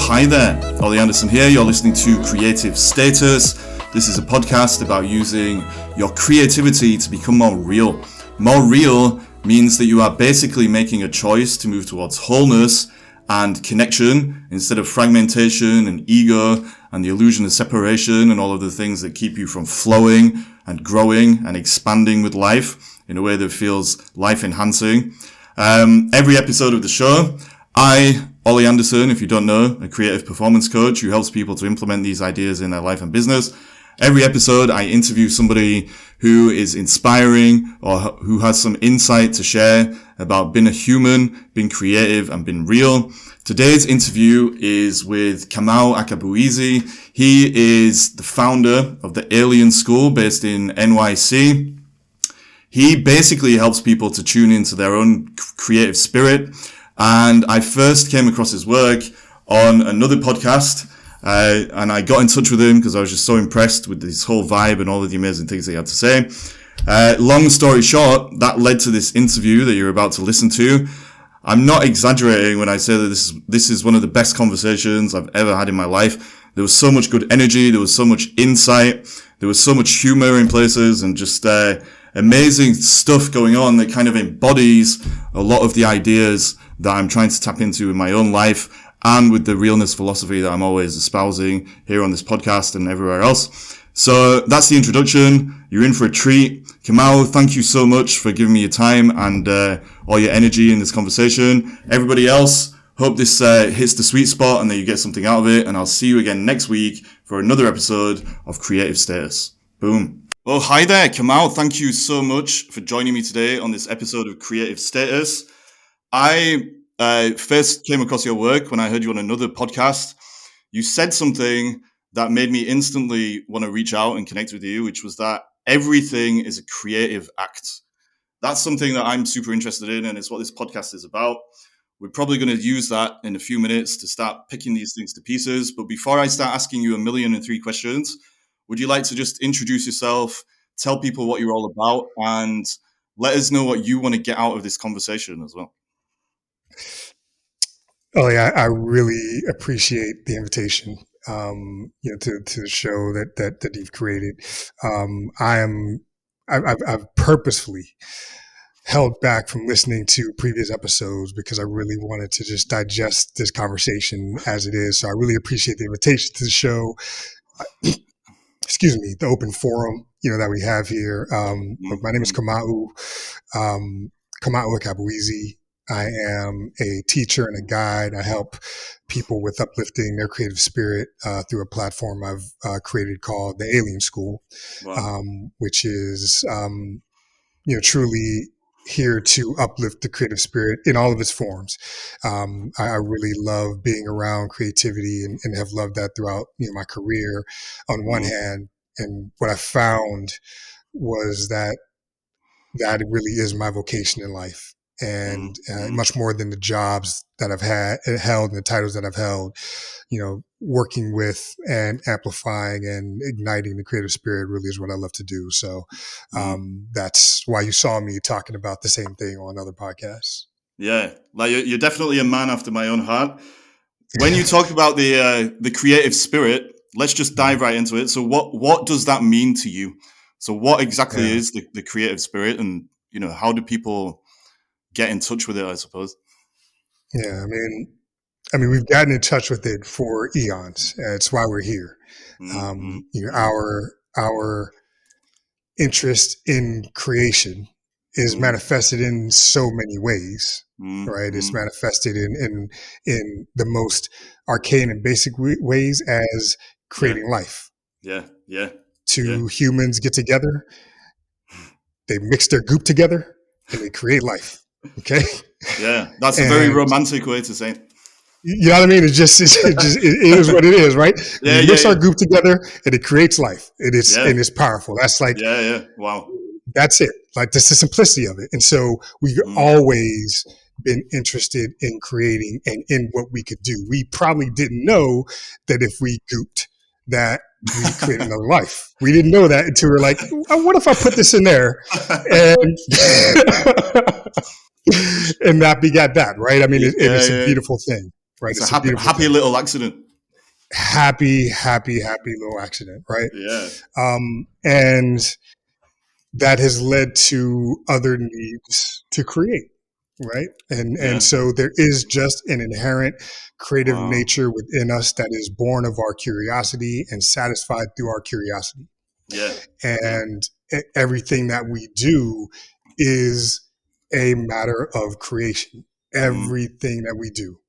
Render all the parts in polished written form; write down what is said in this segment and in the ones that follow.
hi there, Ollie Anderson here. You're listening to Creative Status. This is a podcast about using your creativity to become more real. More real means that you are basically making a choice to move towards wholeness and connection instead of fragmentation and ego and the illusion of separation and all of the things that keep you from flowing and growing and expanding with life in a way that feels life enhancing. Every episode of the show, Ollie Anderson, if you don't know, a creative performance coach who helps people to implement these ideas in their life and business. Every episode, I interview somebody who is inspiring or who has some insight to share about being a human, being creative, and being real. Today's interview is with Kamau Akabueze. He is the founder of the Alien School based in NYC. He basically helps people to tune into their own creative spirit. And I first came across his work on another podcast, and I got in touch with him because I was just so impressed with his whole vibe and all of the amazing things he had to say. Long story short, that led to this interview that you're about to listen to. I'm not exaggerating when I say that this is one of the best conversations I've ever had in my life. There was so much good energy, there was so much insight, there was so much humor in places, and just amazing stuff going on that kind of embodies a lot of the ideas that I'm trying to tap into in my own life and with the realness philosophy that I'm always espousing here on this podcast and everywhere else. So that's the introduction. You're in for a treat. Kamau, thank you so much for giving me your time and all your energy in this conversation. Everybody else, hope this hits the sweet spot and that you get something out of it. And I'll see you again next week for another episode of Creative Status. Boom. Well, hi there, Kamau. Thank you so much for joining me today on this episode of Creative Status. I first came across your work when I heard you on another podcast. You said something that made me instantly want to reach out and connect with you, which was that everything is a creative act. That's something that I'm super interested in, and it's what this podcast is about. We're probably going to use that in a few minutes to start picking these things to pieces. But before I start asking you 1,000,003 questions, would you like to just introduce yourself, tell people what you're all about, and let us know what you want to get out of this conversation as well? Oh yeah, I really appreciate the invitation, to the show that you've created. I've purposefully held back from listening to previous episodes because I really wanted to just digest this conversation as it is. So I really appreciate the invitation to the show. Excuse me, the open forum, that we have here. My name is Kamau Akabueze. I am a teacher and a guide. I help people with uplifting their creative spirit through a platform I've created called the Alien School, wow. Which is, truly here to uplift the creative spirit in all of its forms. I really love being around creativity and have loved that throughout my career on one hand. And what I found was that it really is my vocation in life. And much more than the jobs that I've held and the titles that I've held, working with and amplifying and igniting the creative spirit really is what I love to do. So that's why you saw me talking about the same thing on other podcasts. Yeah, like you're definitely a man after my own heart. When you talk about the creative spirit, let's just dive right into it. So what does that mean to you? So what exactly is the creative spirit, and how do people get in touch with it, I suppose? Yeah, I mean, we've gotten in touch with it for eons. It's why we're here. Our interest in creation is manifested in so many ways, right? It's manifested in the most arcane and basic ways as creating life. Yeah. Two humans get together, they mix their goop together, and they create life. Okay. Yeah, that's a very romantic way to say it. You know what I mean? It is what it is, right? Yeah, we mix our group together, and it creates life. And it's powerful. That's like, wow. That's it. Like, that's the simplicity of it. And so we've always been interested in creating and in what we could do. We probably didn't know that if we gooped, that we create another life. We didn't know that until we were like, what if I put this in there? And that begat that, right? I mean, it's a beautiful thing, right? It's a It's a beautiful happy thing. little accident. Happy little accident, right? Yeah. And that has led to other needs to create, right? And Yeah. so there is just an inherent creative Wow. nature within us that is born of our curiosity and satisfied through our curiosity. Yeah. Yeah. And everything that we do is a matter of creation. Mm, Everything that we do,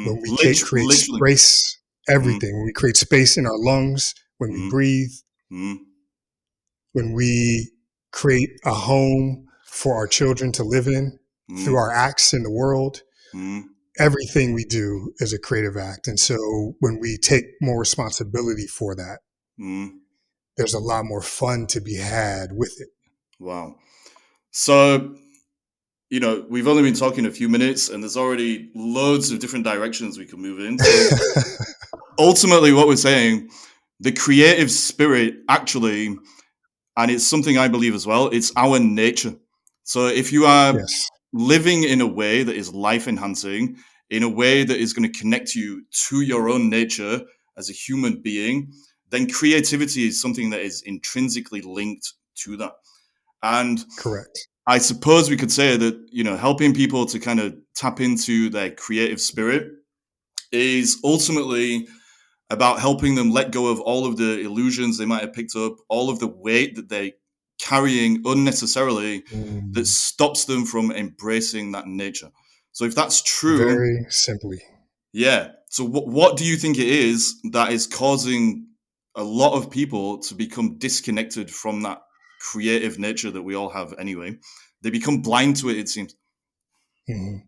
when we create Literally. space, Mm, everything, when we create space in our lungs, when we mm, breathe, mm, when we create a home for our children to live in through mm, our acts in the world, mm, everything we do is a creative act. And so when we take more responsibility for that, mm. there's a lot more fun to be had with it. Wow. So, we've only been talking a few minutes and there's already loads of different directions we can move in. So ultimately what we're saying, the creative spirit actually, and it's something I believe as well, it's our nature. So if you are Yes, living in a way that is life enhancing, in a way that is going to connect you to your own nature as a human being, then creativity is something that is intrinsically linked to that. And correct. I suppose we could say that, helping people to kind of tap into their creative spirit is ultimately about helping them let go of all of the illusions they might have picked up, all of the weight that they're carrying unnecessarily that Mm, stops them from embracing that nature. So if that's true, very simply. yeah. So what do you think it is that is causing a lot of people to become disconnected from that creative nature that we all have anyway? They become blind to it, it seems. Mhm.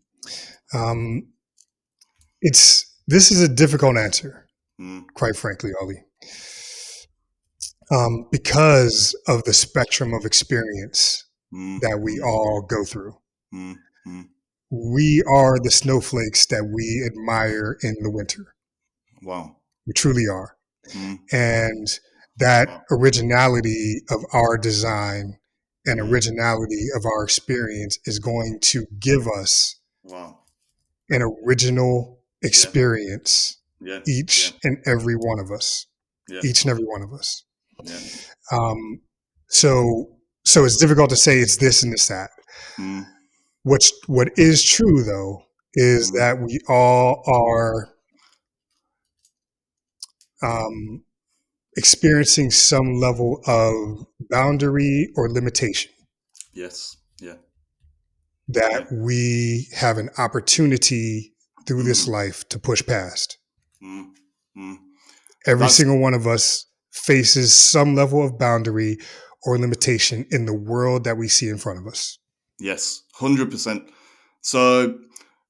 Um, this is a difficult answer, Mm, quite frankly, Ollie, because of the spectrum of experience mm, that we mm, all go through. mm, mm. We are the snowflakes that we admire in the winter. Wow. We truly are. Mm, And that wow. originality of our design and Mm, originality of our experience is going to give us wow. an original Yeah. experience, Yeah. Yeah. each and every one of us, Yeah. each and every one of us. Yeah. Um, so it's difficult to say it's this and it's that. Mm, What is true though is mm. that we all are um, experiencing some level of boundary or limitation Yes. Yeah. that Yeah. we have an opportunity through this Mm, life to push past. mm, mm. Every That's single one of us faces some level of boundary or limitation in the world that we see in front of us. yes, 100%. So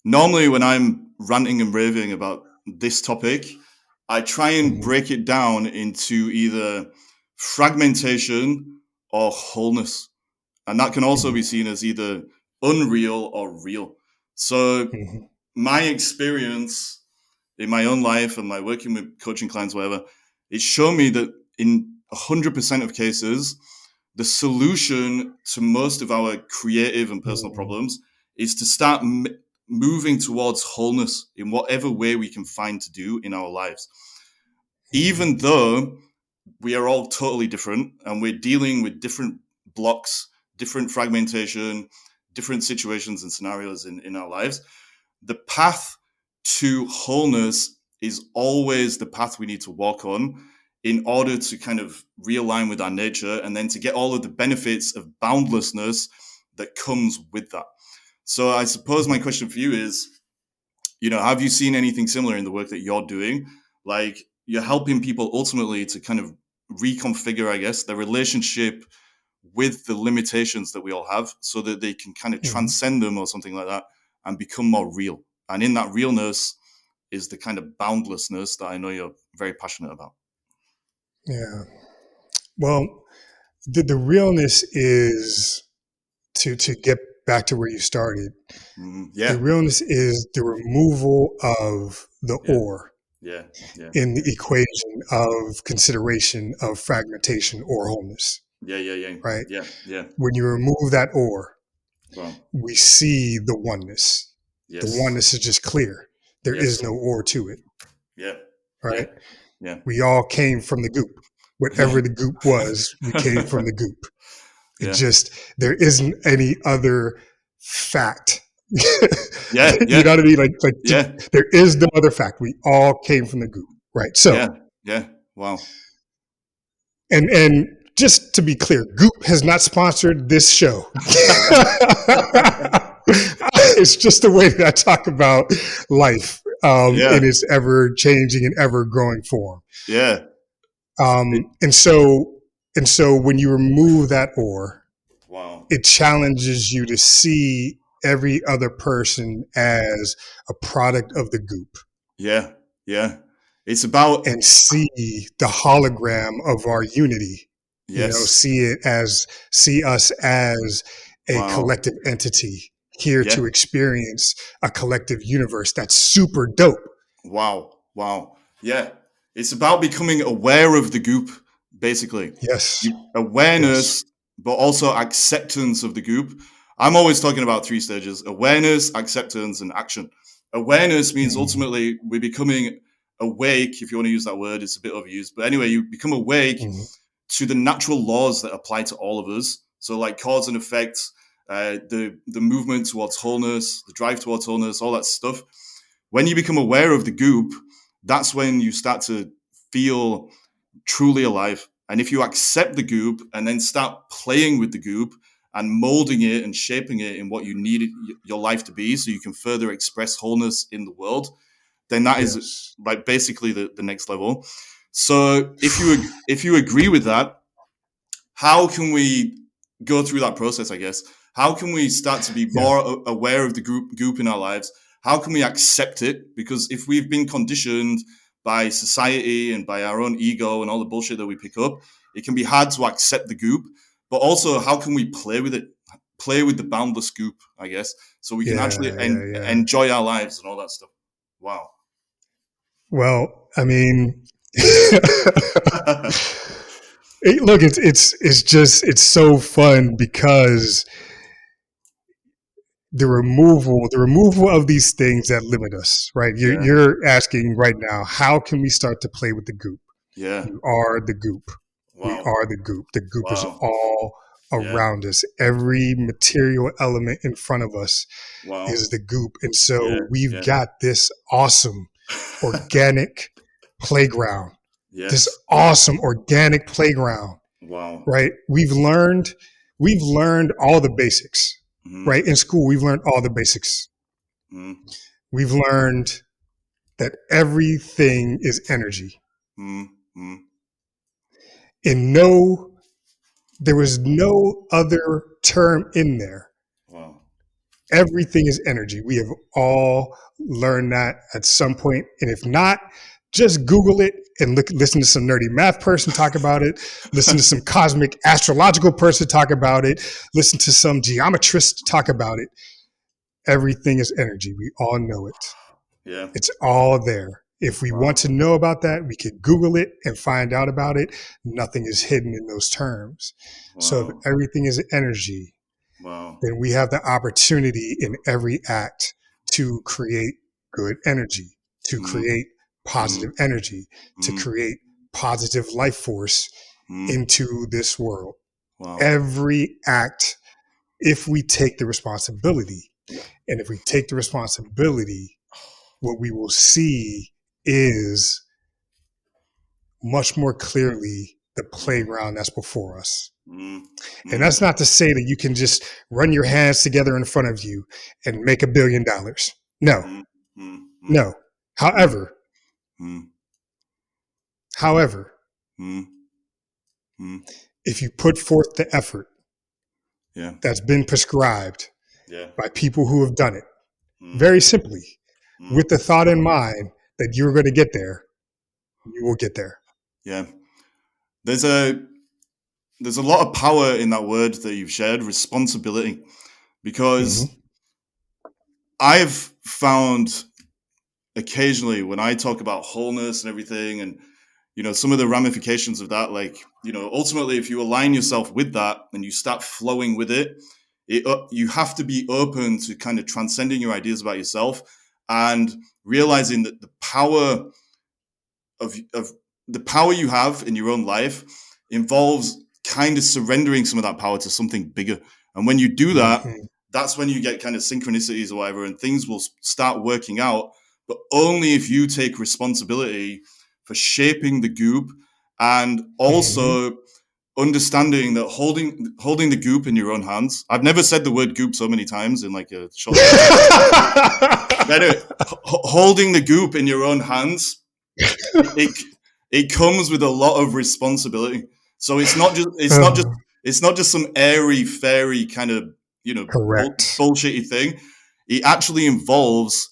normally when I'm ranting and raving about this topic, I try and Mhm, break it down into either fragmentation or wholeness. And that can also be mhm, seen as either unreal or real. So mhm, my experience in my own life and my working with coaching clients, whatever, it's shown me that in 100% of cases, the solution to most of our creative and personal mhm, problems is to start moving towards wholeness in whatever way we can find to do in our lives. mhm, Even though we are all totally different and we're dealing with different blocks, different fragmentation, different situations and scenarios in our lives, the path to wholeness is always the path we need to walk on in order to kind of realign with our nature and then to get all of the benefits of boundlessness that comes with that. So I suppose my mhm. question for you is, have you seen anything similar in the work that you're doing? Like you're helping people ultimately to kind of reconfigure, I guess, their relationship with the limitations that we all have so that they can kind of Mhm. transcend them or something like that and become more real. And in that realness is the kind of boundlessness that I know you're very passionate about. Yeah. Well, the realness is to get back to where you started. The Yeah, realness is the removal of the yeah, or yeah, yeah, in the equation of consideration of fragmentation or wholeness, yeah, yeah, yeah, right? yeah, yeah. When you remove that or, Wow. we see the oneness. The Yes. oneness is just clear. There Yes. is no or to it. Yeah. Right? Yeah. We all came from the goop. Whatever Yeah. the goop was, we came from the goop. It Yeah. just, there isn't any other fact. Yeah. You know what I mean? Yeah. There is no other fact. We all came from the goop. Right. So, Yeah. Yeah. Wow. and just to be clear, Goop has not sponsored this show. It's just the way that I talk about life in Yeah. its ever changing and ever growing form. Yeah. And so when you remove that or, Wow. it challenges you to see every other person as a product of the goop. Yeah. Yeah. It's about, and see the hologram of our unity. yes. See us as a Wow. collective entity here Yeah. to experience a collective universe. That's super dope. Wow. Wow. Yeah. It's about becoming aware of the goop, basically. Yes. Awareness, but also acceptance of the goop. I'm always talking about 3 stages: awareness, acceptance, and action. Awareness means ultimately we're becoming awake, if you want to use that word. It's a bit overused. But anyway, you become awake to the natural laws that apply to all of us. So like cause and effect, the movement towards wholeness, the drive towards wholeness, all that stuff. When you become aware of the goop, that's when you start to feel truly alive. And if you accept the goop and then start playing with the goop and molding it and shaping it in what you need your life to be, so you can further express wholeness in the world, then that is like basically the next level. So if you agree with that, how can we go through that process, I guess? How can we start to be more aware of the goop in our lives? How can we accept it? Because if we've been conditioned by society and by our own ego and all the bullshit that we pick up, it can be hard to accept the goop. But also, how can we play with it? Play with the boundless goop, I guess, so we can actually enjoy our lives and all that stuff. Wow. Well, I mean, look, it's so fun because the removal of these things that limit us, right? You're asking right now, how can we start to play with the goop? Yeah. You are the goop. Wow. We are the goop. The goop is all around us. Every material element in front of us is the goop. And so we've got this awesome organic playground. Yes. This awesome organic playground. Wow. Right? We've learned all the basics. Right? In school, we've learned all the basics. We've learned that everything is energy. And there was no other term in there. Wow. Everything is energy. We have all learned that at some point. And if not, just Google it and listen to some nerdy math person talk about it. Listen to some cosmic astrological person talk about it. Listen to some geometrist talk about it. Everything is energy. We all know it. Yeah. It's all there. If we want to know about that, we can Google it and find out about it. Nothing is hidden in those terms. So if everything is energy, then we have the opportunity in every act to create good energy, to create positive energy, to create positive life force into this world. Every act, if we take the responsibility. And if we take the responsibility, what we will see is much more clearly the playground that's before us. And that's not to say that you can just run your hands together in front of you and make $1 billion. No, no. However, if you put forth the effort that's been prescribed by people who have done it, very simply, with the thought in mind that you're going to get there, you will get there. Yeah. There's a lot of power in that word that you've shared, responsibility, because I've found occasionally when I talk about wholeness and everything and, you know, some of the ramifications of that, like, you know, ultimately, if you align yourself with that and you start flowing with it, you have to be open to kind of transcending your ideas about yourself and realizing that the power of the power you have in your own life involves kind of surrendering some of that power to something bigger. And when you do that, that's when you get kind of synchronicities or whatever, and things will start working out, but only if you take responsibility for shaping the goop, and also understanding that holding the goop in your own hands. I've never said the word goop so many times in like a short anyway, holding the goop in your own hands, it comes with a lot of responsibility. So it's not just some airy fairy kind of, bullshitty thing. It actually involves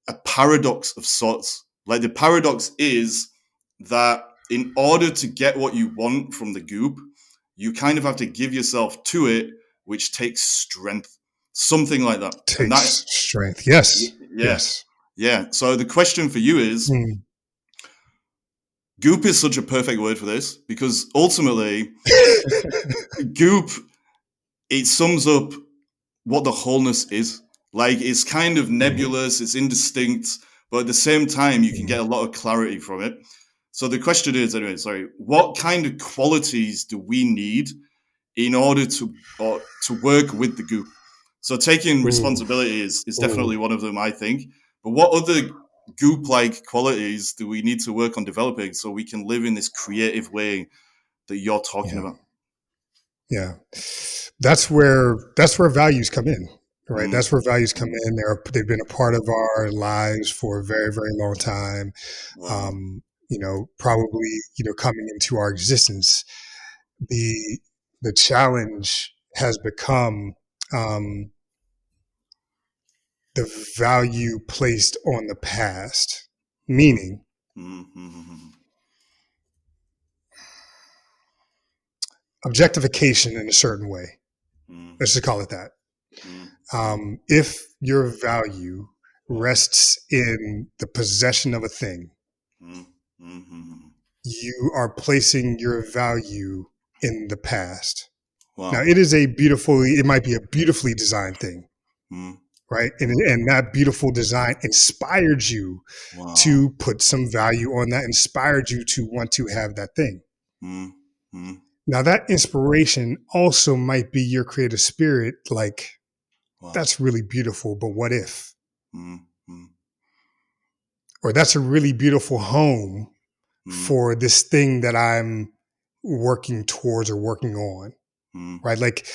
a paradox of sorts. Like, the paradox is that in order to get what you want from the goop, you kind of have to give yourself to it, which takes strength. Something like that. Strength. Yes. Yeah. Yes. Yeah. So the question for you is, goop is such a perfect word for this, because ultimately goop, it sums up what the wholeness is. Like, it's kind of nebulous, it's indistinct, but at the same time, you can get a lot of clarity from it. So the question is, what kind of qualities do we need in order to work with the goop? So taking responsibility is definitely one of them, I think. But what other goop-like qualities do we need to work on developing so we can live in this creative way that you're talking about? Yeah, that's where values come in, right? That's where values come in. They've been a part of our lives for a very, very long time. Wow. Probably, coming into our existence, the challenge has become the value placed on the past, meaning objectification in a certain way. Let's just call it that. If your value rests in the possession of a thing, you are placing your value in the past. Wow. Now, it might be a beautifully designed thing, right? And that beautiful design inspired you to put some value on that, inspired you to want to have that thing. Now, that inspiration also might be your creative spirit, like, that's really beautiful, but what if? Or that's a really beautiful home for this thing that I'm working towards or working on, right? Like,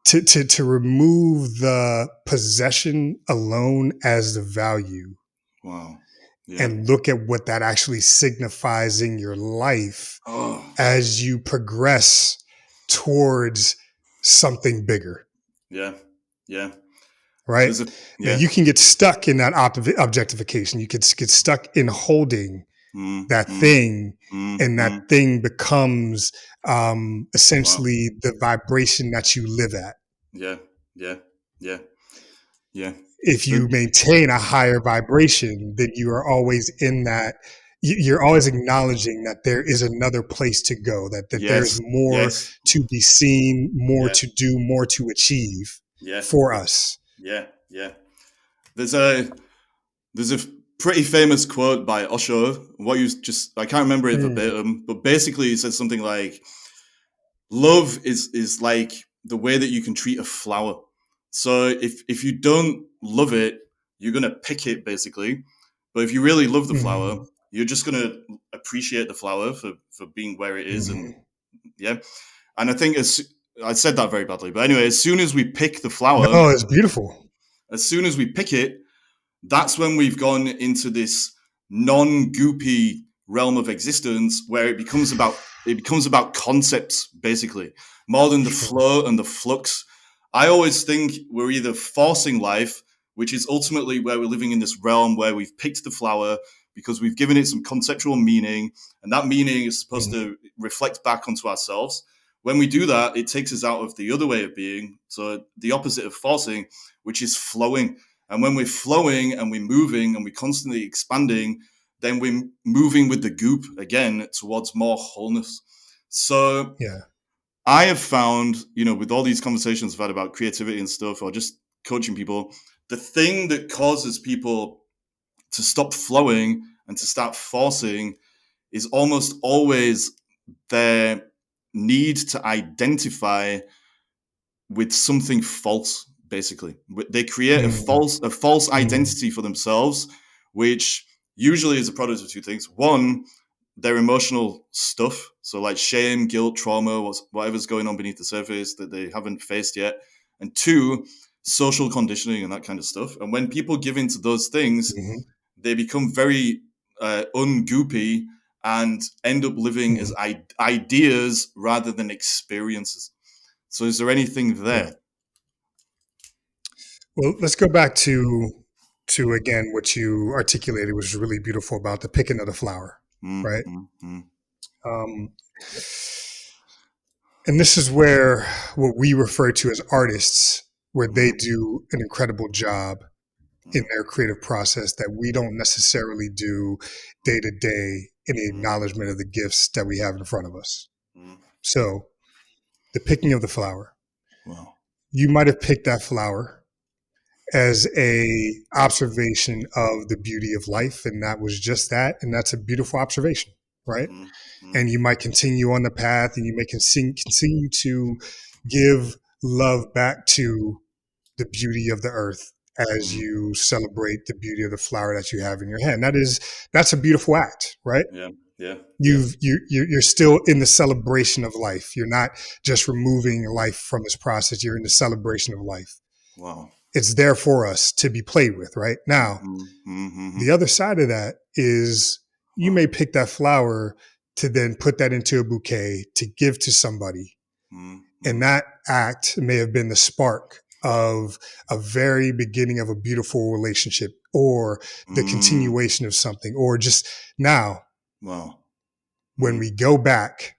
to remove the possession alone as the value. Wow. Yeah. And look at what that actually signifies in your life as you progress towards something bigger. Yeah. Yeah. Right. Now, you can get stuck in that objectification. You could get stuck in holding that thing, and that thing becomes essentially the vibration that you live at. Yeah. Yeah. Yeah. Yeah. If you maintain a higher vibration, then you are always in that. You're always acknowledging that there is another place to go, that there's more to be seen, more to do, more to achieve for us. Yeah. Yeah. There's a pretty famous quote by Osho. I can't remember it verbatim, but basically he says something like, love is like the way that you can treat a flower. So if you don't love it, you're going to pick it, basically. But if you really love the flower, you're just going to appreciate the flower for being where it is. And I think I said that very badly. But anyway, as soon as we pick the flower... No, it's beautiful. As soon as we pick it, that's when we've gone into this non-goopy realm of existence where it becomes about concepts, basically, more than the flow and the flux. I always think we're either forcing life, which is ultimately where we're living in this realm where we've picked the flower because we've given it some conceptual meaning, and that meaning is supposed to reflect back onto ourselves. When we do that, it takes us out of the other way of being, so the opposite of forcing, which is flowing. And when we're flowing and we're moving and we're constantly expanding, then we're moving with the goop again towards more wholeness. So I have found, with all these conversations I've had about creativity and stuff, or just coaching people, the thing that causes people to stop flowing and to start forcing is almost always their need to identify with something false. Basically, they create a false identity for themselves, which usually is a product of two things. One, their emotional stuff, so like shame, guilt, trauma, whatever's going on beneath the surface that they haven't faced yet. And two, social conditioning and that kind of stuff. And when people give into those things, they become very ungoopy and end up living as ideas rather than experiences. So is there anything there? Yeah. Well, let's go back to again what you articulated, which was really beautiful about the picking of the flower, right? And this is where what we refer to as artists, where they do an incredible job in their creative process that we don't necessarily do day to day in the acknowledgement of the gifts that we have in front of us. So the picking of the flower. Wow. You might have picked that flower as a observation of the beauty of life, and that was just that, and that's a beautiful observation, right? And you might continue on the path, and you may continue to give love back to the beauty of the earth as you celebrate the beauty of the flower that you have in your hand. That's a beautiful act, right? Yeah. You're still in the celebration of life. You're not just removing life from this process. You're in the celebration of life. Wow. It's there for us to be played with right now. The other side of that is you may pick that flower to then put that into a bouquet to give to somebody. And that act may have been the spark of a very beginning of a beautiful relationship or the continuation of something, or just now. Wow. When we go back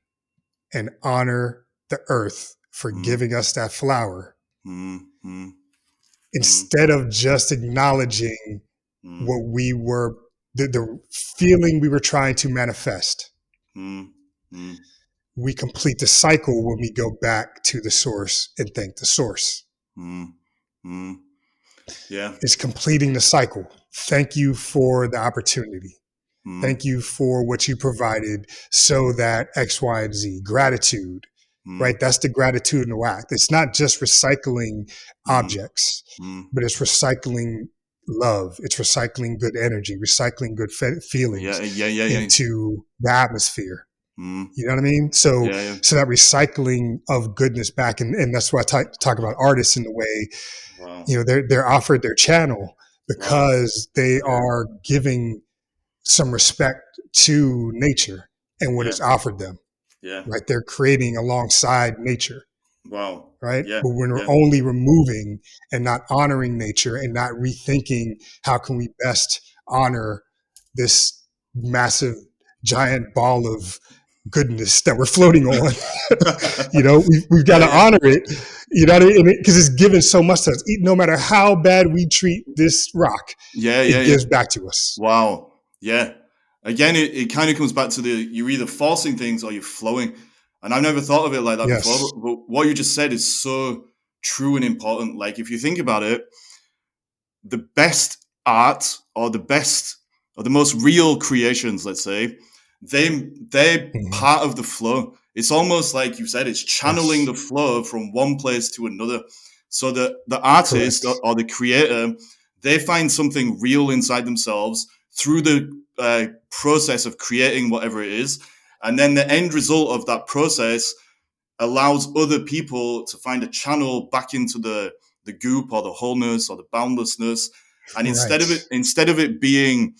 and honor the earth for giving us that flower, instead of just acknowledging what we were, the feeling we were trying to manifest, we complete the cycle when we go back to the source and thank the source. Yeah. It's completing the cycle. Thank you for the opportunity. Thank you for what you provided so that X, Y, and Z. Gratitude, right? That's the gratitudinal act. It's not just recycling objects, but it's recycling love. It's recycling good energy, recycling good feelings into the atmosphere. You know what I mean? So that recycling of goodness back, and that's why I talk about artists in the way, you know, they're offered their channel because they are giving some respect to nature and what is offered them. Right. They're creating alongside nature. Wow. Right. But when we're only removing and not honoring nature and not rethinking how can we best honor this massive giant ball of goodness that we're floating on, you know, we've got to honor it, you know, because it's given so much to us. No matter how bad we treat this rock, it gives back to us. Wow. Yeah. Again, it kind of comes back to you're either forcing things or you're flowing. And I've never thought of it like that before. But what you just said is so true and important. Like, if you think about it, the best art or the most real creations, let's say, they're part of the flow. It's almost like you said, it's channeling the flow from one place to another. So the artist or the creator, they find something real inside themselves through the process of creating whatever it is. And then the end result of that process allows other people to find a channel back into the goop or the wholeness or the boundlessness. And instead of it being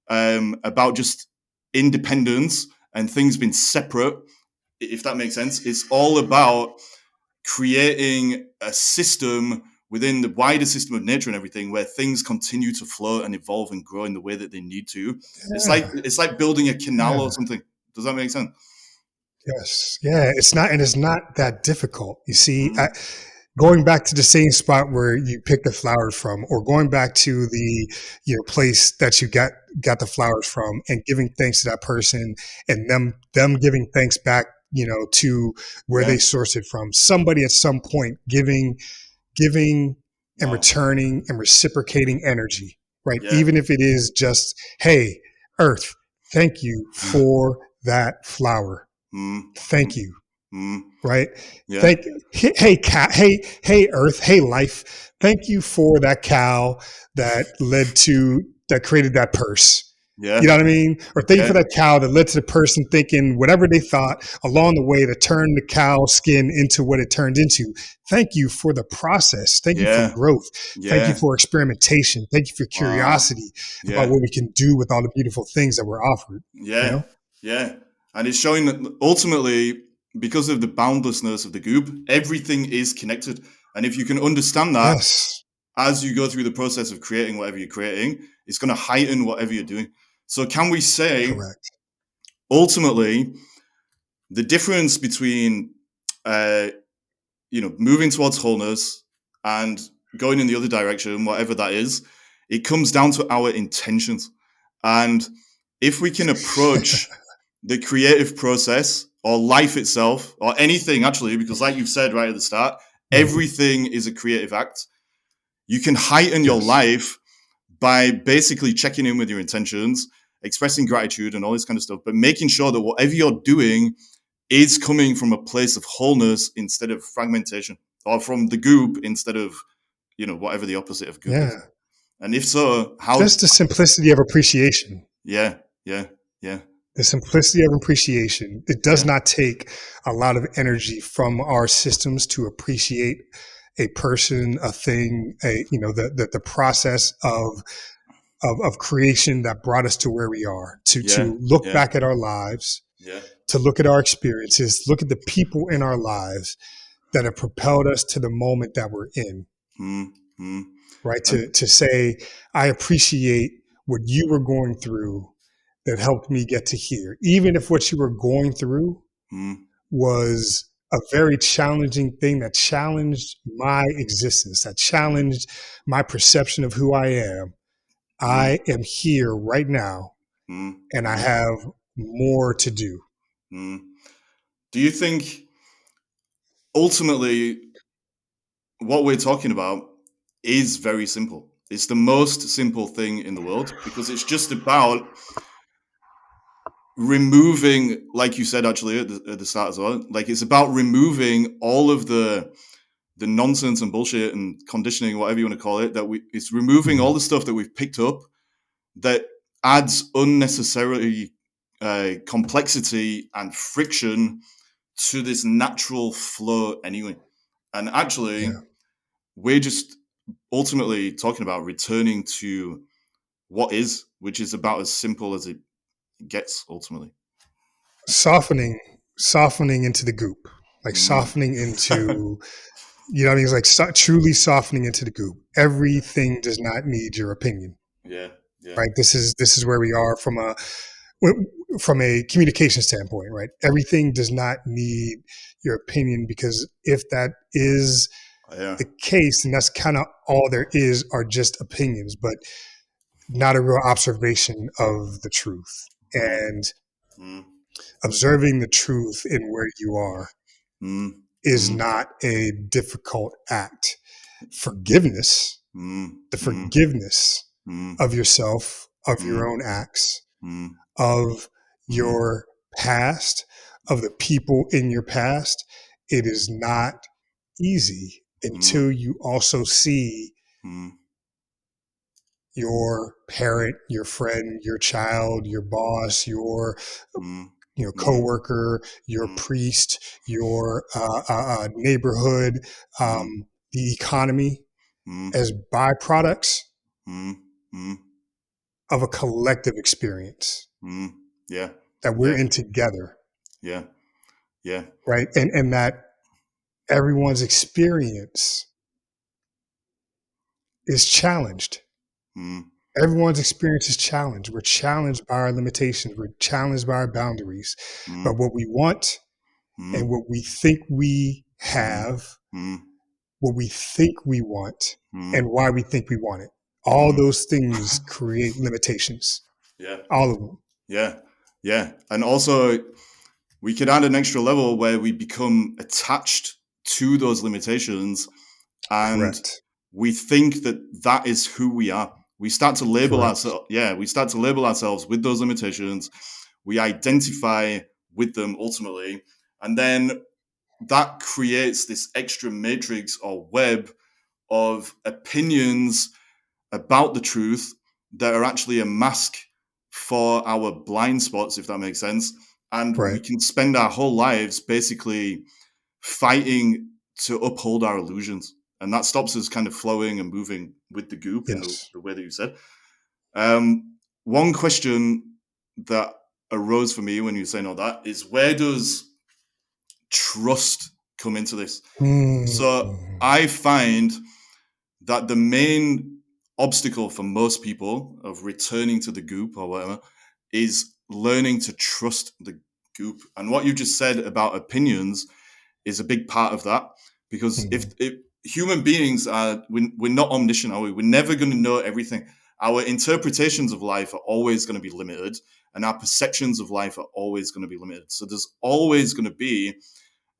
about just independence and things being separate, if that makes sense, it's all about creating a system within the wider system of nature and everything, where things continue to flow and evolve and grow in the way that they need to. It's like building a canal or something. Does that make sense? Yes. Yeah. It's not that difficult. You see, going back to the same spot where you picked the flowers from, or going back to the, you know, place that you got the flowers from, and giving thanks to that person, and them giving thanks back, you know, to where they sourced it from. Somebody at some point giving and returning and reciprocating energy, right? Yeah. Even if it is just, hey, Earth, thank you for that flower. Thank you. Right? Yeah. Hey, Earth, hey, life. Thank you for that cow that created that purse. Yeah. You know what I mean? Or thank you for that cow that led to the person thinking whatever they thought along the way to turn the cow skin into what it turned into. Thank you for the process. Thank you for growth. Thank you for experimentation. Thank you for curiosity about what we can do with all the beautiful things that we're offered. Yeah. You know? Yeah. And it's showing that ultimately, because of the boundlessness of the Goop, everything is connected. And if you can understand that as you go through the process of creating whatever you're creating, it's going to heighten whatever you're doing. So can we say, ultimately, the difference between, moving towards wholeness and going in the other direction, whatever that is, it comes down to our intentions. And if we can approach the creative process or life itself or anything, actually, because like you've said right at the start, everything is a creative act. You can heighten your life by basically checking in with your intentions, expressing gratitude and all this kind of stuff, but making sure that whatever you're doing is coming from a place of wholeness instead of fragmentation, or from the Goop instead of, whatever the opposite of Goop is. And if so, how? Just the simplicity of appreciation. Yeah. The simplicity of appreciation. It does not take a lot of energy from our systems to appreciate a person, a thing, the process of creation that brought us to where we are, to look back at our lives, to look at our experiences, look at the people in our lives that have propelled us to the moment that we're in. Right? To say, I appreciate what you were going through that helped me get to here. Even if what you were going through was a very challenging thing that challenged my existence, that challenged my perception of who I am. I am here right now, and I have more to do. Do you think ultimately what we're talking about is very simple? It's the most simple thing in the world because it's just about removing, like you said actually at the start as well, like it's about removing all of the nonsense and bullshit and conditioning, whatever you want to call it, it's removing all the stuff that we've picked up that adds unnecessary complexity and friction to this natural flow anyway. And actually, we're just ultimately talking about returning to what is, which is about as simple as it gets ultimately. Softening into the Goop, like softening into, you know what I mean? It's like truly softening into the Goop. Everything does not need your opinion. Yeah. Right. This is where we are from a communication standpoint, right? Everything does not need your opinion, because if that is the case, then that's kind of all there is, are just opinions, but not a real observation of the truth. And observing the truth in where you are is not a difficult act. Forgiveness, the forgiveness of yourself, of your own acts, of your past, of the people in your past, it is not easy until you also see your parent, your friend, your child, your boss, your coworker, your priest, your neighborhood, the economy as byproducts of a collective experience that we're in together. Right. And that everyone's experience is challenged. Everyone's experience is challenged. We're challenged by our limitations. We're challenged by our boundaries. But what we want and what we think we have, what we think we want, and why we think we want it, all those things create limitations. All of them. Yeah. And also, we could add an extra level where we become attached to those limitations and we think that is who we are. We start to label Correct. ourselves. Yeah, we start to label ourselves with those limitations. We identify with them ultimately, and then that creates this extra matrix or web of opinions about the truth that are actually a mask for our blind spots, if that makes sense. And we Right. can spend our whole lives basically fighting to uphold our illusions. And that stops us kind of flowing and moving with the goop in Yes. the way that you said. One question that arose for me when you were saying all that is, where does trust come into this? So Mm. I find that the main obstacle for most people of returning to the goop or whatever is learning to trust the goop. And what you just said about opinions is a big part of that, because if human beings are, we're not omniscient, are we? We're never going to know everything. Our interpretations of life are always going to be limited, and our perceptions of life are always going to be limited. So there's always going to be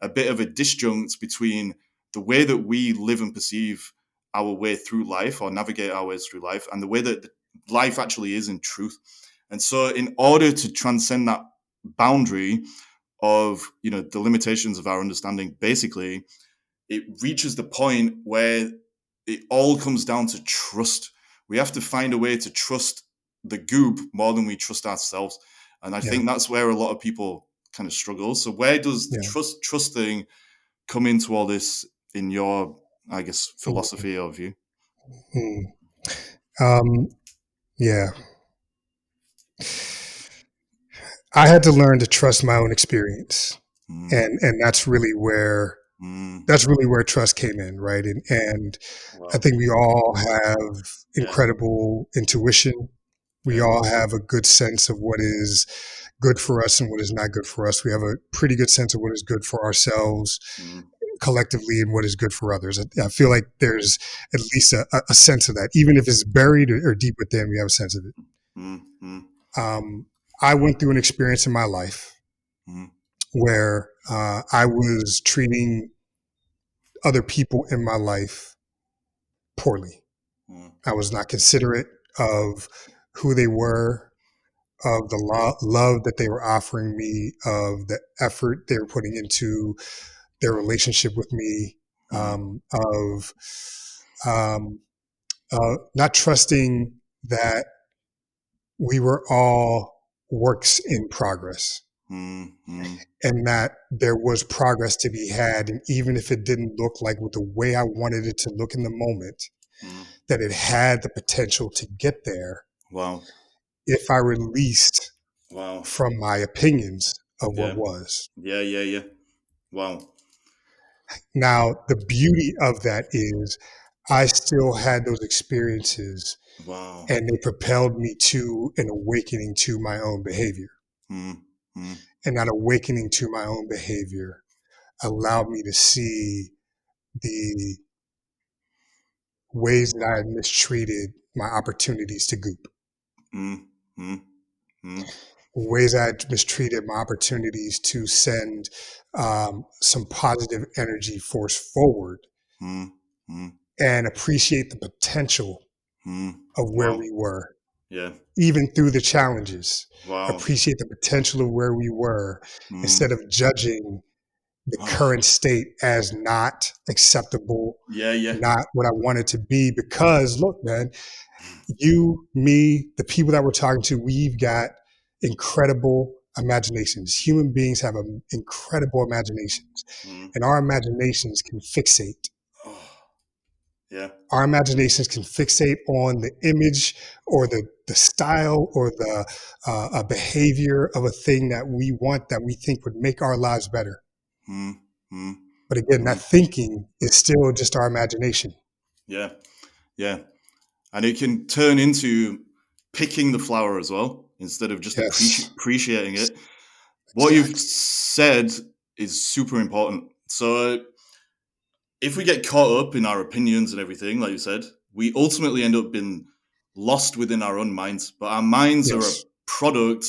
a bit of a disjunct between the way that we live and perceive our way through life or navigate our ways through life and the way that life actually is in truth. And so in order to transcend that boundary of, the limitations of our understanding, basically it reaches the point where it all comes down to trust. We have to find a way to trust the goop more than we trust ourselves. And I Yeah. think that's where a lot of people kind of struggle. So where does the Yeah. trust thing come into all this in your, I guess, Mm. philosophy or view? Mm. Um, yeah. I had to learn to trust my own experience. Mm, And mm, that's really where trust came in, right? And I wow. think we all have Yeah. incredible intuition. We Yeah. all have a good sense of what is good for us and what is not good for us. We have a pretty good sense of what is good for ourselves Mm, collectively and what is good for others. I feel like there's at least a sense of that, even if it's buried or deep within. We have a sense of it. mm, mm, I went through an experience in my life mm, where I was treating other people in my life poorly. mm, I was not considerate of who they were, of the love that they were offering me, of the effort they were putting into their relationship with me, mm, of um, not trusting that we were all works in progress mm, mm, and that there was progress to be had. And even if it didn't look like the way I wanted it to look in the moment, mm. that it had the potential to get there Wow. if I released Wow. from my opinions of what Yeah. was. Yeah. Yeah. Yeah. Wow. Now, the beauty of that is I still had those experiences Wow. and they propelled me to an awakening to my own behavior. Mm, mm, And that awakening to my own behavior allowed me to see the ways that I had mistreated my opportunities to goop, mm, mm, mm, ways I had mistreated my opportunities to send some positive energy force forward mm, mm, and appreciate the potential mm. of where Wow. we were, Yeah. even through the challenges. Wow. Appreciate the potential of where we were Mm. instead of judging the Oh. current state as not acceptable, Yeah. Yeah. not what I want it to be. Because look, man, you, me, the people that we're talking to, we've got incredible imaginations. Human beings have incredible imaginations, Mm. and our imaginations can fixate. Oh. Yeah. Our imaginations can fixate on the image or the style or the behavior of a thing that we want, that we think would make our lives better. Mm, mm, But again, that mm. thinking is still just our imagination. Yeah. Yeah. And it can turn into picking the flower as well instead of just Yes, appreciating it. What you've exactly. said is super important. So if we get caught up in our opinions and everything, like you said, we ultimately end up being lost within our own minds. But our minds are a Yes, product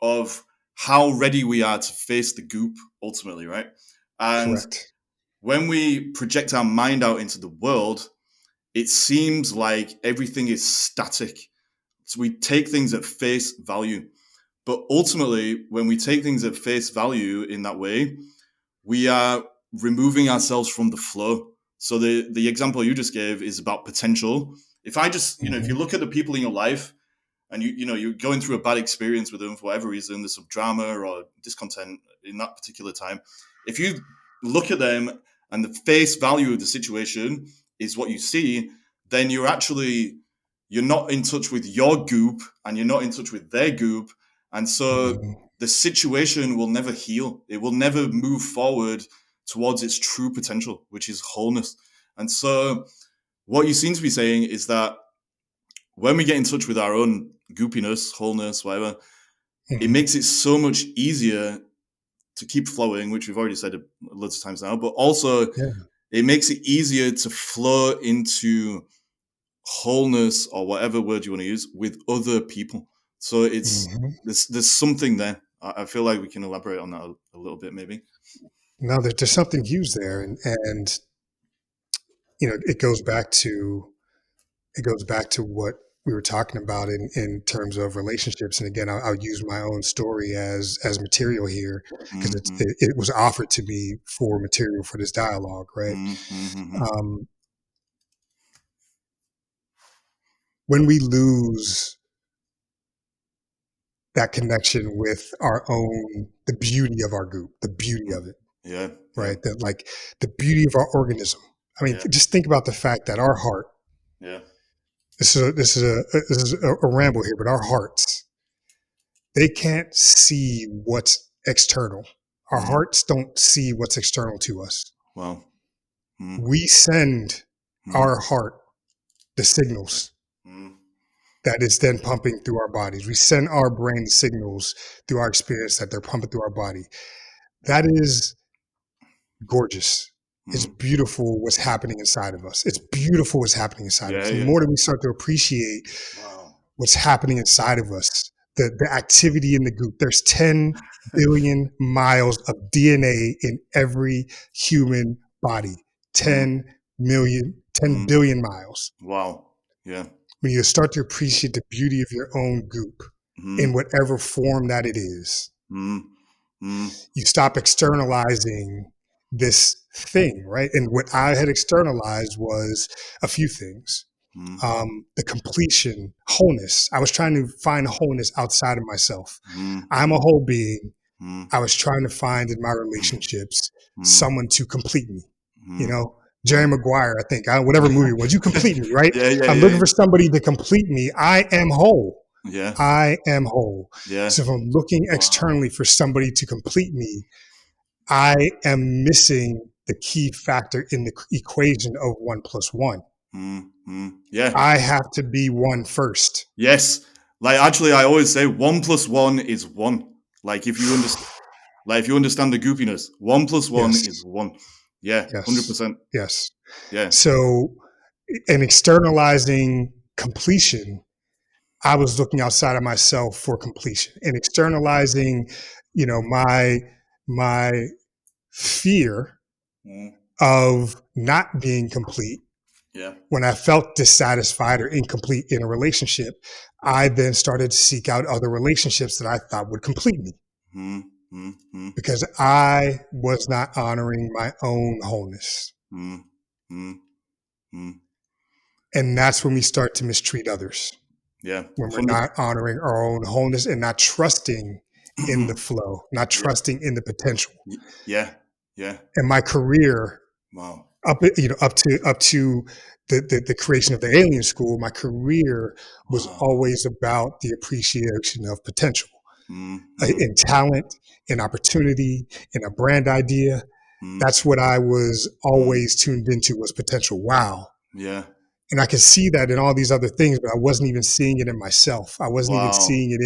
of how ready we are to face the goop ultimately, right? And correct. when we project our mind out into the world, it seems like everything is static. So we take things at face value. But ultimately, when we take things at face value in that way, we are removing ourselves from the flow. So the example you just gave is about potential. If I just, if you look at the people in your life and you're going through a bad experience with them for whatever reason, there's some drama or discontent in that particular time. If you look at them and the face value of the situation is what you see, then you're not in touch with your goop and you're not in touch with their goop. And so the situation will never heal. It will never move forward towards its true potential, which is wholeness. And so what you seem to be saying is that when we get in touch with our own goopiness, wholeness, whatever, it makes it so much easier to keep flowing, which we've already said loads of times now, but also it makes it easier to flow into wholeness or whatever word you want to use with other people. So it's there's something there. I feel like we can elaborate on that a little bit, maybe. No, there's something huge there, and it goes back to what we were talking about in terms of relationships. And again, I'll use my own story as material here because it was offered to me for material for this dialogue, right? When we lose that connection with the beauty of our goop, the beauty of it, right? That like the beauty of our organism. I mean, just think about the fact that our heart. This is a ramble here, but our hearts, they can't see what's external. Our hearts don't see what's external to us. Wow. We send our heart the signals that is then pumping through our bodies. We send our brain signals through our experience that they're pumping through our body. That is gorgeous. It's beautiful what's happening inside of us. It's beautiful what's happening inside of us. The more that we start to appreciate what's happening inside of us, the activity in the goop, there's 10 billion miles of DNA in every human body. 10 billion miles. Wow. Yeah. When you start to appreciate the beauty of your own goop in whatever form that it is, you stop externalizing this thing, right? And what I had externalized was a few things. The completion, wholeness. I was trying to find wholeness outside of myself. I'm a whole being. I was trying to find in my relationships someone to complete me. Jerry Maguire, I think, whatever movie it was, you complete me, right? I'm looking for somebody to complete me. I am whole. I am whole. So if I'm looking externally for somebody to complete me, I am missing the key factor in the equation of 1 + 1. I have to be one first. Yes. Like, actually, I always say 1 + 1 is 1. Like, if you understand the goopiness, 1 + 1 is 1. Yeah, 100%. Yes. Yeah. So, in externalizing completion, I was looking outside of myself for completion, and externalizing, my fear of not being complete. When I felt dissatisfied or incomplete in a relationship, I then started to seek out other relationships that I thought would complete me. Because I was not honoring my own wholeness. And that's when we start to mistreat others. When we're not honoring our own wholeness and not trusting in the flow, not trusting in the potential. And my career, up to the creation of the alien school, my career was always about the appreciation of potential. In talent, in opportunity, in a brand idea. That's what I was always tuned into, was potential. Wow. And I could see that in all these other things, but I wasn't even seeing it in myself. I wasn't even seeing it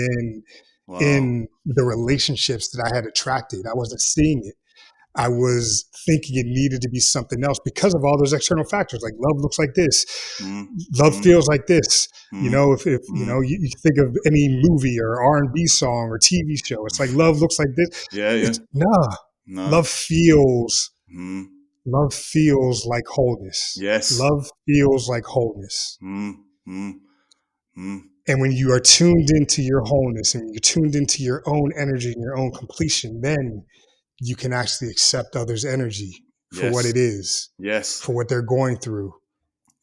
in the relationships that I had attracted. I wasn't seeing it. I was thinking it needed to be something else because of all those external factors. Like, love looks like this, love feels like this. If you think of any movie or R&B song or TV show, it's like love looks like this. No. Love feels Love feels like wholeness. Yes. Love feels like wholeness. Mm, mm, mm. And when you are tuned into your wholeness and you're tuned into your own energy and your own completion, then you can actually accept others' energy for what Yes. it is, Yes. for what they're going through,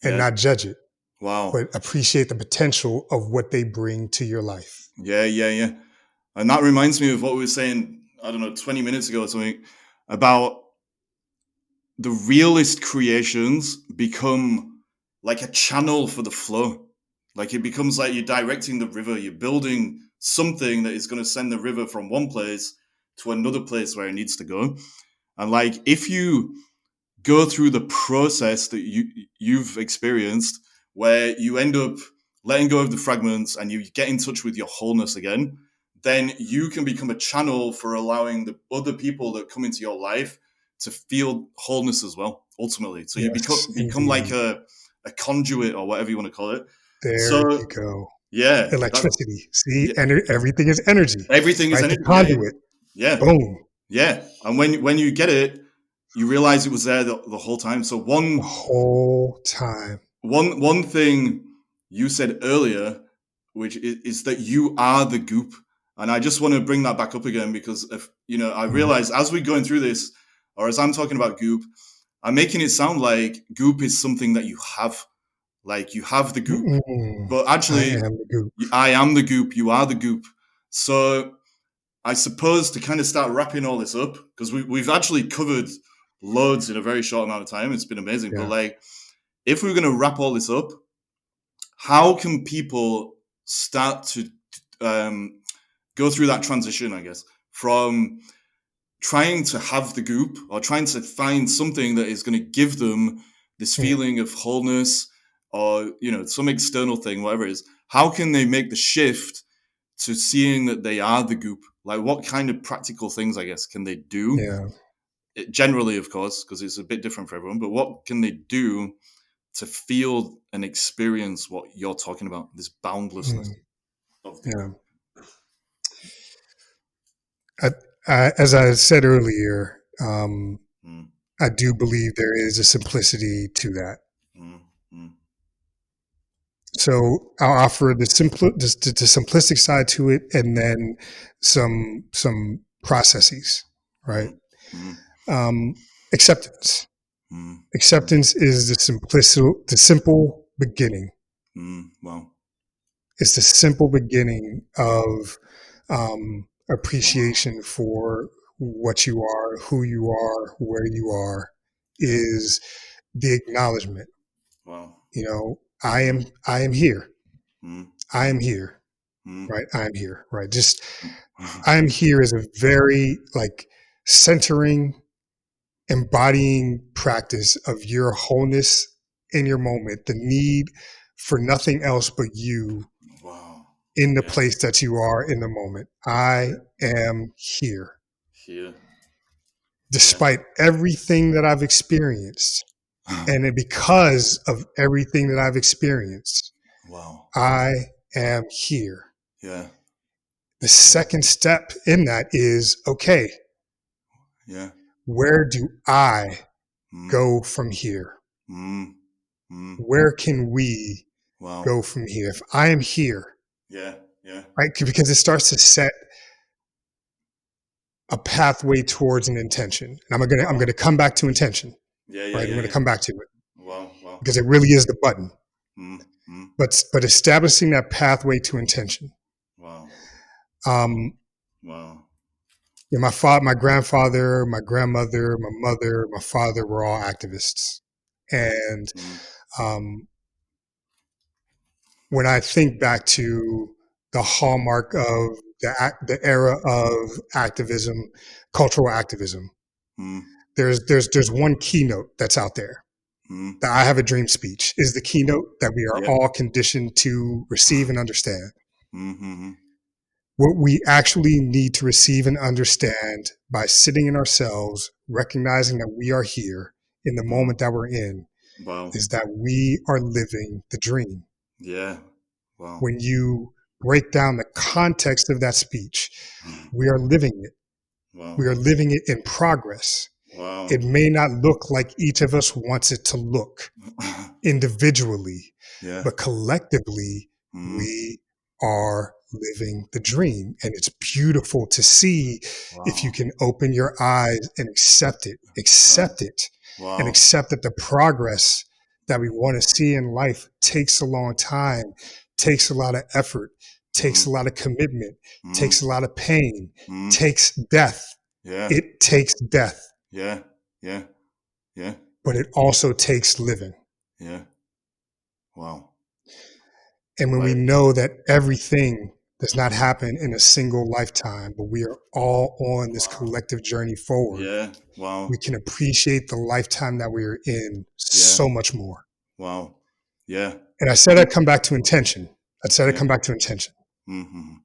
and Yeah. not judge it, Wow. but appreciate the potential of what they bring to your life. Yeah, yeah, yeah. And that reminds me of what we were saying, I don't know, 20 minutes ago or something, about the realist creations become like a channel for the flow. Like it becomes like you're directing the river, you're building something that is going to send the river from one place to another place where it needs to go. And like if you go through the process that you've experienced, where you end up letting go of the fragments and you get in touch with your wholeness again, then you can become a channel for allowing the other people that come into your life to feel wholeness as well, ultimately. So you Yes, become like indeed. a conduit or whatever you want to call it. There you So go. yeah, Electricity. See, yeah, everything is energy, everything is right? The energy. Yeah, conduit. yeah, Boom. yeah. And when you get it, you realize it was there the whole time. So The whole time. one thing you said earlier, which is that you are the goop, and I just want to bring that back up again because if I Mm. realize as we're going through this, or as I'm talking about goop, I'm making it sound like goop is something that you have, like you have the goop, Mm-mm. but I actually, am the goop. I am the goop. You are the goop. So I suppose to kind of start wrapping all this up, because we've actually covered loads in a very short amount of time. It's been amazing, but Yeah. like if we're going to wrap all this up, how can people start to go through that transition, I guess, from trying to have the goop or trying to find something that is going to give them this Mm. feeling of wholeness or, some external thing, whatever it is? How can they make the shift to seeing that they are the goop? Like what kind of practical things, I guess, can they do? Yeah. Generally, of course, because it's a bit different for everyone, but what can they do to feel and experience what you're talking about, this boundlessness Mm. of the Yeah. goop? As I said earlier, Mm, I do believe there is a simplicity to that. mm, mm, So I'll offer the simplistic side to it, and then some processes. Right. mm, mm, Acceptance. mm, mm, Acceptance is the simple beginning. wow. It's the simple beginning of Wow. appreciation for what you are, who you are, where you are, Yeah. is the acknowledgement. Wow. I am here. Mm, I am mm, here. mm, Right. I am here. Right. Just mm. I am here is a very centering, embodying practice of your wholeness in your moment, the need for nothing else but you Wow. in the Yeah. place that you are in the moment. I am here. Here. Yeah. Despite everything that I've experienced, and because of everything that I've experienced, Wow. I am here. Yeah. The Yeah. second step in that is okay, Yeah. where do I Mm, go from here? mm, mm. Where can we Wow. go from here? If I am here, Yeah. Yeah. right? Because it starts to set a pathway towards an intention. And I'm Wow. gonna come back to intention, Yeah. Yeah. right? I'm Yeah. gonna Yeah. come back to it Wow. Wow. because it really is the button. Mm, mm. But establishing that pathway to intention. Wow. Um, Wow. my grandfather, my grandmother, my mother, my father were all activists, and Mm, um, when I think back to the hallmark of the era of activism, cultural activism, mm, there's one keynote that's out there. mm. The I Have a Dream speech is the keynote that we are Yeah. all conditioned to receive and understand. Mm-hmm. What we actually need to receive and understand by sitting in ourselves, recognizing that we are here in the Mm. moment that we're in, Wow. is that we are living the dream. Yeah. Wow. When you break down the context of that speech, we are living it. Wow. We are living it in progress. Wow. It may not look like each of us wants it to look individually, Yeah. but collectively, we are living the dream. And it's beautiful to see if you can open your eyes and accept it, Wow. and accept that the progress that we want to see in life takes a long time, takes a lot of effort, takes a lot of commitment, takes a lot of pain, takes death. Yeah. It takes death. Yeah. Yeah. Yeah. But it also takes living. Yeah. Wow. And when we know that everything does not happen in a single lifetime, but we are all on this collective journey forward, we can appreciate the lifetime that we are in so much more. Wow. Yeah. And I said I'd come back to intention. Mm-hmm.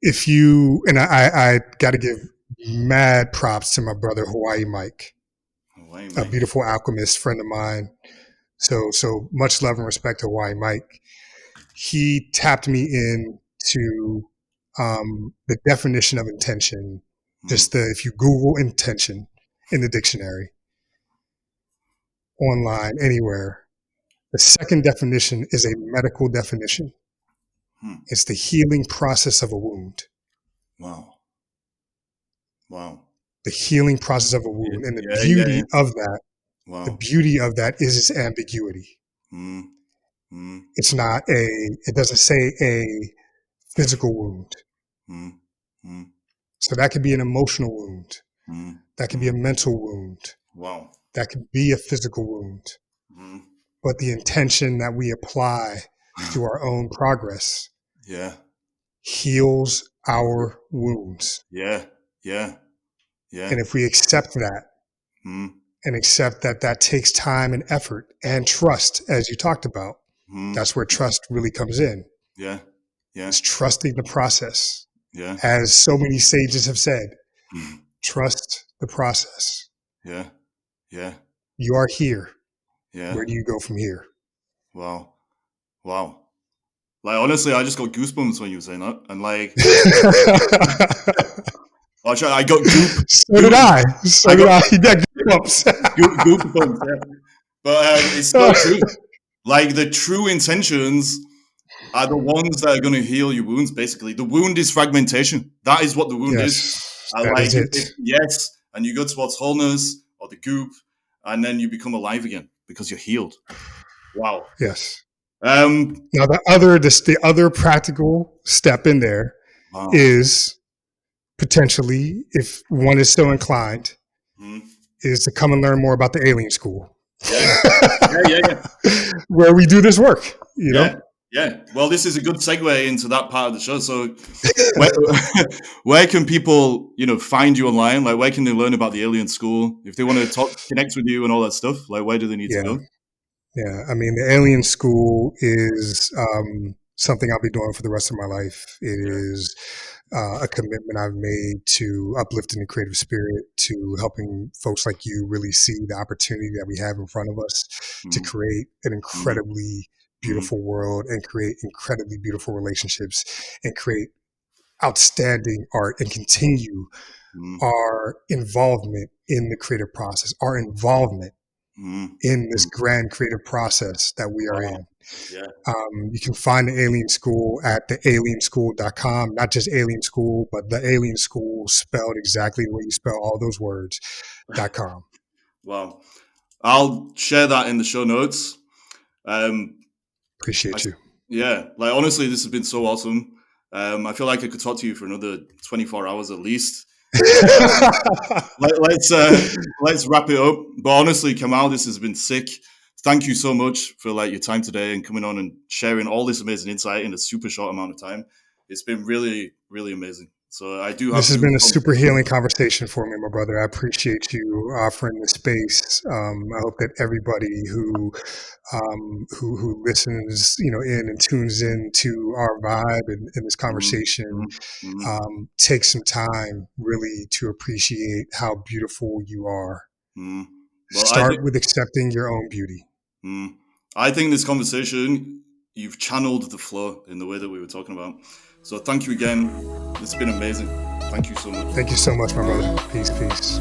If you, and I got to give mad props to my brother, Hawaii Mike, a beautiful alchemist friend of mine. So much love and respect to Hawaii Mike. He tapped me into the definition of intention. If you Google intention in the dictionary, online, anywhere, the second definition is a medical definition. It's the healing process of a wound. Wow. The healing process of a wound. And the beauty of that, the beauty of that is its ambiguity. It's not it doesn't say a physical wound. So that could be an emotional wound. That could be a mental wound. Wow. That could be a physical wound. But the intention that we apply to our own progress heals our wounds. Yeah. And if we accept that and accept that that takes time and effort and trust, as you talked about, that's where trust really comes in. Yeah. It's trusting the process. Yeah. As so many sages have said, trust the process. Yeah. You are here. Yeah. Where do you go from here? Wow. Like, honestly, I just got goosebumps when you were saying that. And like, I got Goop. So did I. He got goosebumps. Goosebumps, yeah. But it's so true. Like, the true intentions are the ones that are going to heal your wounds, basically. The wound is fragmentation. That is what the wound is. That is it. Yes. And you go towards wholeness or the Goop, and then you become alive again because you're healed. Wow. Yes. Now the other practical step in there is potentially, if one is so inclined, is to come and learn more about the Alien School. Yeah. Where we do this work, you know? Yeah. Well, this is a good segue into that part of the show. So where can people, find you online? Like, where can they learn about the Alien School? If they want to connect with you and all that stuff, like, where do they need to go? Yeah, I mean, the Alien School is something I'll be doing for the rest of my life. It is a commitment I've made to uplifting the creative spirit, to helping folks like you really see the opportunity that we have in front of us to create an incredibly beautiful world and create incredibly beautiful relationships and create outstanding art and continue our involvement in the creative process, our involvement in this grand creative process that we are in. You can find the Alien School at thealienschool.com, not just Alien School, but the Alien School spelled exactly the way you spell all those words.com. Wow. I'll share that in the show notes. Appreciate you. Yeah. Like, honestly, this has been so awesome. I feel like I could talk to you for another 24 hours at least. Let's wrap it up. But honestly, Kamau, this has been sick. Thank you so much for your time today and coming on and sharing all this amazing insight in a super short amount of time. It's been really, really amazing. So I do have. This has been a super healing conversation for me, my brother. I appreciate you offering the space. I hope that everybody who listens, in and tunes in to our vibe and this conversation, takes some time really to appreciate how beautiful you are. Well, start with accepting your own beauty. I think this conversation, you've channeled the flow in the way that we were talking about. So thank you again. It's been amazing. Thank you so much. Thank you so much, my brother. Peace.